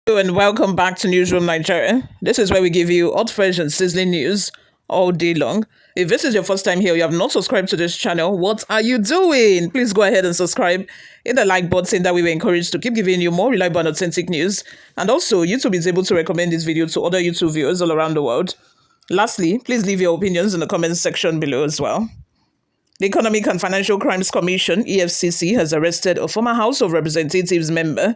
Hello and welcome back to Newsroom Nigeria. This is where we give you hot, fresh, and sizzling news all day long. If this is your first time here, you have not subscribed to this channel, what are you doing? Please go ahead and subscribe. Hit the like button that we were encouraged to keep giving you more reliable and authentic news. And also, YouTube is able to recommend this video to other YouTube viewers all around the world. Lastly, please leave your opinions in the comments section below as well. The Economic and Financial Crimes Commission, EFCC, has arrested a former House of Representatives member,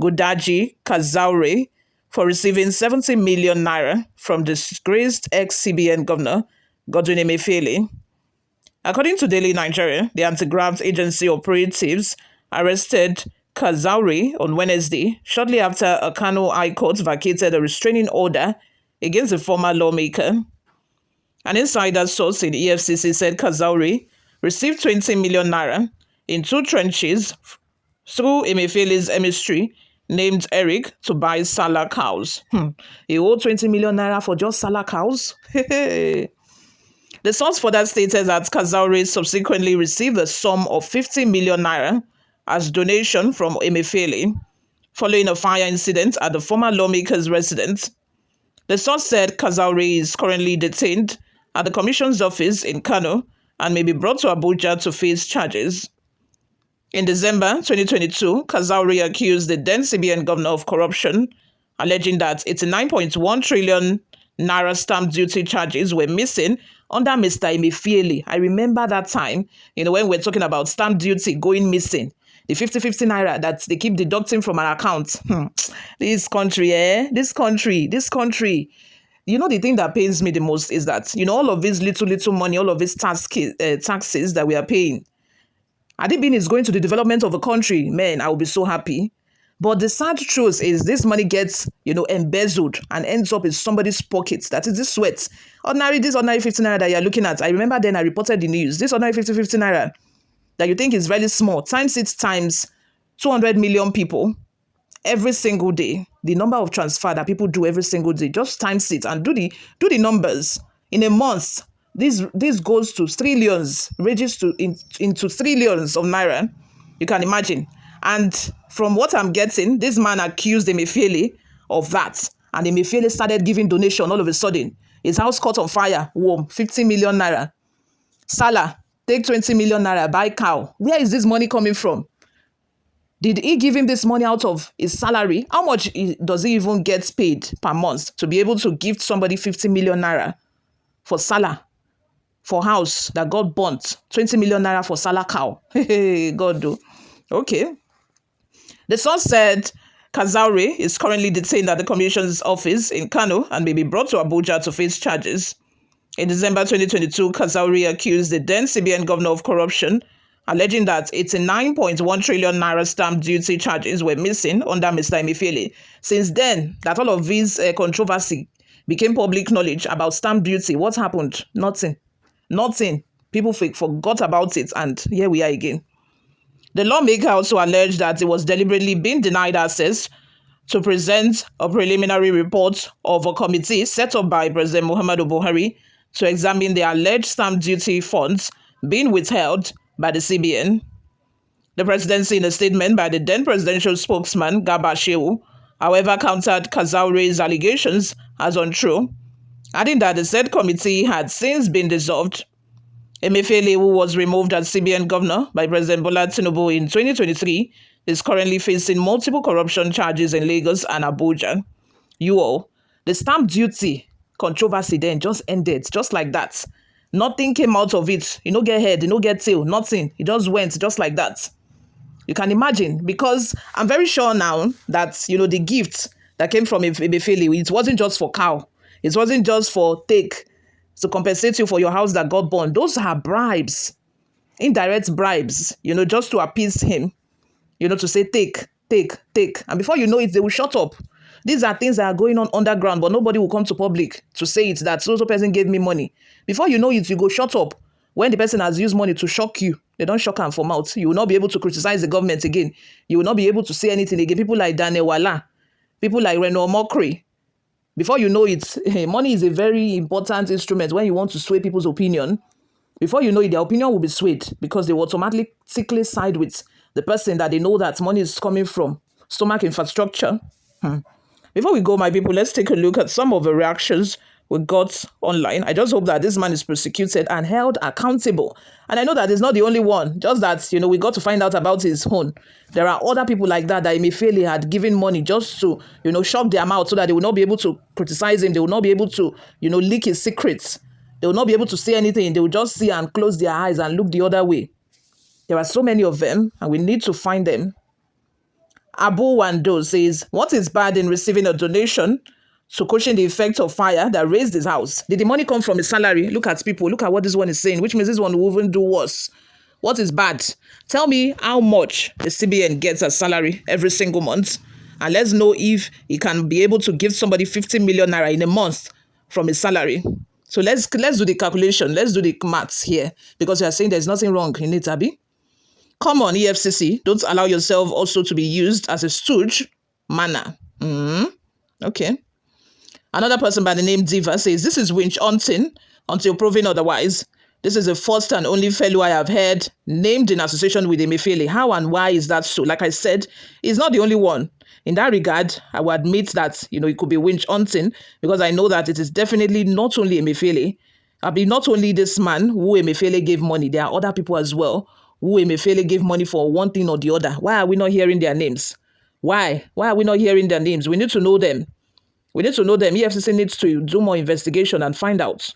Gudaji Kazaure, for receiving 70 million naira from disgraced ex-CBN governor, Godwin Emefiele. According to Daily Nigeria, the anti-graft agency operatives arrested Kazaure on Wednesday, shortly after a Kano High Court vacated a restraining order against the former lawmaker. An insider source in EFCC said Kazaure received 20 million naira in two tranches through Emefiele's emissary named Eric to buy Sallah cows. He owed 20 million naira for just Sallah cows? The source further stated that Kazaure subsequently received a sum of 50 million naira as donation from Emefiele following a fire incident at the former lawmaker's residence. The source said Kazaure is currently detained at the Commission's office in Kano and may be brought to Abuja to face charges. In December 2022, Kazaure accused the then CBN governor of corruption, alleging that 89.1 trillion naira stamp duty charges were missing under Mr. Emefiele. I remember that time, when we're talking about stamp duty going missing. The 50 naira that they keep deducting from our account. This country. The thing that pains me the most is that, all of this little money, all of these taxes that we are paying, had it been is going to the development of a country, man, I will be so happy. But the sad truth is this money gets, embezzled and ends up in somebody's pockets. That is this sweat. This ordinary 50 naira that you're looking at. I remember then I reported the news. This ordinary 50 naira that you think is really small, times 200 million people every single day. The number of transfer that people do every single day, just times it and do the numbers. In a month, this goes to trillions, ranges into trillions of naira. You can imagine. And from what I'm getting, this man accused Emefiele of that. And Emefiele started giving donation all of a sudden. His house caught on fire. Whoa, 50 million naira. Sallah, take 20 million naira, buy cow. Where is this money coming from? Did he give him this money out of his salary? How much does he even get paid per month to be able to give somebody 50 million naira for Sallah, for house that got burnt? 20 million naira for Sallah cow. God do. Okay. The source said Kazaure is currently detained at the Commission's office in Kano and may be brought to Abuja to face charges. In December 2022, Kazaure accused the then CBN governor of corruption, alleging that 89.1 trillion naira stamp duty charges were missing under Mr. Emefiele. Since then, that all of this controversy became public knowledge about stamp duty, what happened? Nothing. People forgot about it, and here we are again. The lawmaker also alleged that it was deliberately being denied access to present a preliminary report of a committee set up by President Muhammadu Buhari to examine the alleged stamp duty funds being withheld by the CBN. The presidency, in a statement by the then presidential spokesman, Garba Shehu, however, countered Kazaure's allegations as untrue, adding that the said committee had since been dissolved. Emefiele, who was removed as CBN governor by President Bola Tinubu in 2023, is currently facing multiple corruption charges in Lagos and Abuja. The stamp duty controversy then just ended, just like that. Nothing came out of it. You no get head, you no get tail, nothing. It just went just like that. You can imagine, because I'm very sure now that, the gift that came from Emefiele, it wasn't just for cow. It wasn't just for to compensate you for your house that got burned. Those are bribes, indirect bribes, just to appease him, to say, take. And before you know it, they will shut up. These are things that are going on underground, but nobody will come to public to say it, that so person gave me money. Before you know it, you go shut up. When the person has used money to shock you, they don't shock him for mouth. You will not be able to criticize the government again. You will not be able to say anything again. People like Daniel Wala, people like Reno Mokri. Before you know it, money is a very important instrument when you want to sway people's opinion. Before you know it, their opinion will be swayed because they will automatically side with the person that they know that money is coming from. Stomach infrastructure. Before we go, my people, let's take a look at some of the reactions we got online. I just hope that this man is prosecuted and held accountable. And I know that he's not the only one, just that, we got to find out about his own. There are other people like that Emefiele had given money just to, shock their mouth so that they will not be able to criticize him. They will not be able to, leak his secrets. They will not be able to say anything. They will just see and close their eyes and look the other way. There are so many of them, and we need to find them. Abu Wando says, what is bad in receiving a donation to cushion the effect of fire that raised his house? Did the money come from his salary? Look at people. Look at what this one is saying, which means this one will even do worse. What is bad? Tell me how much the CBN gets as salary every single month, and let's know if he can be able to give somebody 50 million naira in a month from his salary. So let's do the calculation. Let's do the maths here, because you are saying there's nothing wrong in it, Abi. Come on, Efcc. Don't allow yourself also to be used as a stooge manner. Okay. Another person by the name Diva says, this is winch hunting until proven otherwise. This is the first and only fellow I have heard named in association with Emefiele. How and why is that so? Like I said, he's not the only one. In that regard, I will admit that, it could be winch hunting, because I know that it is definitely not only Emefiele. I mean, not only this man who Emefiele gave money, there are other people as well who Emefiele gave money for one thing or the other. Why are we not hearing their names? Why? Why are we not hearing their names? We need to know them. We need to know them. EFCC needs to do more investigation and find out.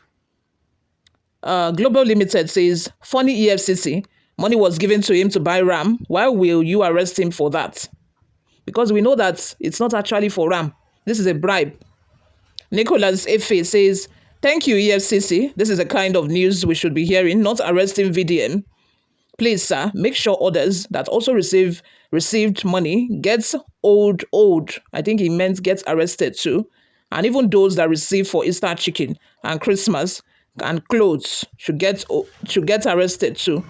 Global Limited says, funny EFCC, money was given to him to buy RAM. Why will you arrest him for that? Because we know that it's not actually for RAM. This is a bribe. Nicholas Efe says, thank you, EFCC. This is the kind of news we should be hearing, not arresting VDM. Please, sir, make sure others that also received money gets old. I think he meant gets arrested too. And even those that receive for Easter chicken and Christmas and clothes should get arrested too.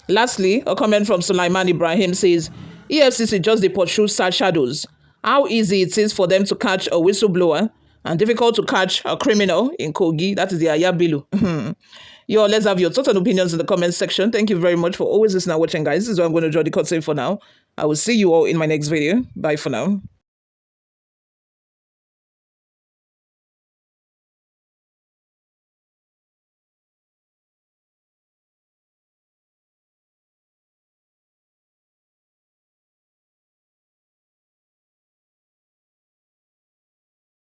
Lastly, a comment from Sulaiman Ibrahim says, EFCC just dey pursue sad shadows. How easy it is for them to catch a whistleblower and difficult to catch a criminal in Kogi. That is the Ayabilu. Let's have your thoughts and opinions in the comment section. Thank you very much for always listening and watching, guys. This is where I'm going to draw the curtain for now. I will see you all in my next video. Bye for now.